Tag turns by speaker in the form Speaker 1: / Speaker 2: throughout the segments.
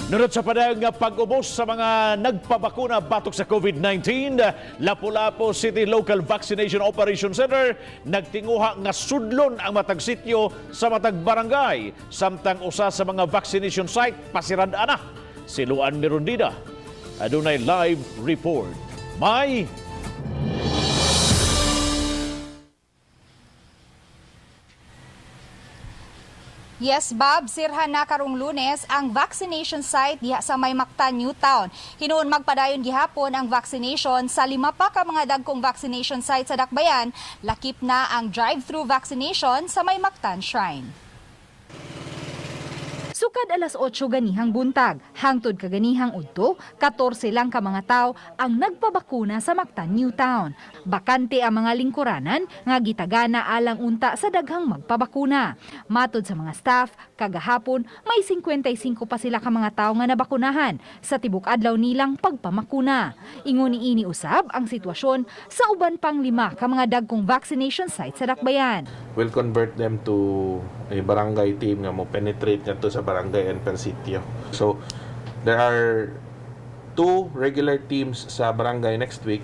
Speaker 1: Nunod sa padang pag-ubos sa mga nagpabakuna batok sa COVID-19, Lapu-Lapu City Local Vaccination Operation Center nagtinguha nga Sudlon ang matag sitio sa matag barangay. Samtang usa sa mga vaccination site pasirad ana. Siluan Mirundida. Adunay live report. May
Speaker 2: Yes, Bob, Sirhan na karong Lunes ang vaccination site diha sa Maymaktan, Newtown. Hinuon magpadayon gihapon ang vaccination sa 5 pa ka mga dagkong vaccination site sa Dakbayan. Lakip na ang drive-thru vaccination sa Maymaktan Shrine. Sukad alas 8 ganihang buntag, hangtod kaganihang udto, 14 lang ka mga tao ang nagpabakuna sa Mactan, Newtown. Bakante ang mga lingkuranan nga gitagana alang unta sa daghang magpabakuna. Matod sa mga staff, kagahapon may 55 pa sila ka mga tao nga nabakunahan sa tibok adlaw nilang pagpamakuna. Ingon niini usab ang sitwasyon sa uban pang 5 ka mga dagkong vaccination site sa Dakbayan.
Speaker 3: We'll convert them to a barangay team nga mo penetrate nga to sa barangay and per sitio. So there are 2 regular teams sa barangay next week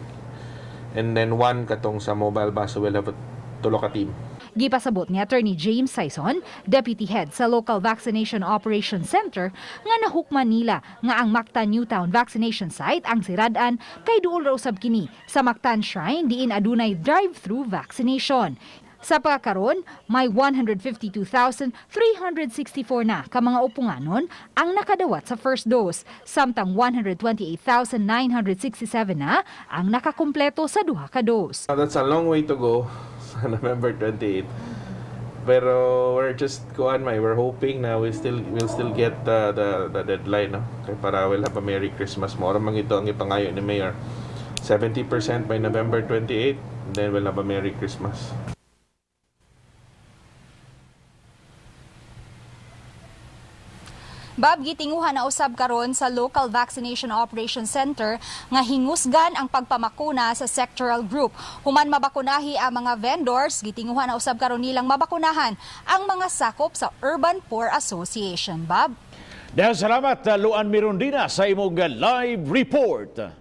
Speaker 3: and then 1 katong sa mobile bus, so we'll have a 3 ka team.
Speaker 2: Gipasabot ni Attorney James Saison, Deputy Head sa Local Vaccination Operations Center, nga nahukman nila nga ang Mactan Newtown Vaccination Site ang siradan kay duol ra usab kini sa Mactan Shrine diin adunay drive-thru vaccination. Sa pagkakaroon, may 152,364 na ka mga upunganon ang nakadawat sa first dose, samtang 128,967 na ang nakakumpleto sa duha ka dose.
Speaker 3: That's a long way to go sa November 28. Pero we're hoping na we'll still get the deadline, no? Kaya para we'll have a Merry Christmas. Mora mang ito ang ipangayo ni Mayor. 70% by November 28, and then we'll have a Merry Christmas.
Speaker 2: Bob, gitinguhan na usab karon sa Local Vaccination Operation Center nga hingusgan ang pagpamakuna sa sectoral group. Human mabakunahi ang mga vendors, gitinguhan na usab karon nilang mabakunahan ang mga sakop sa Urban Poor Association. Bob?
Speaker 1: dahil salamat Luan Mirundina sa imong live report.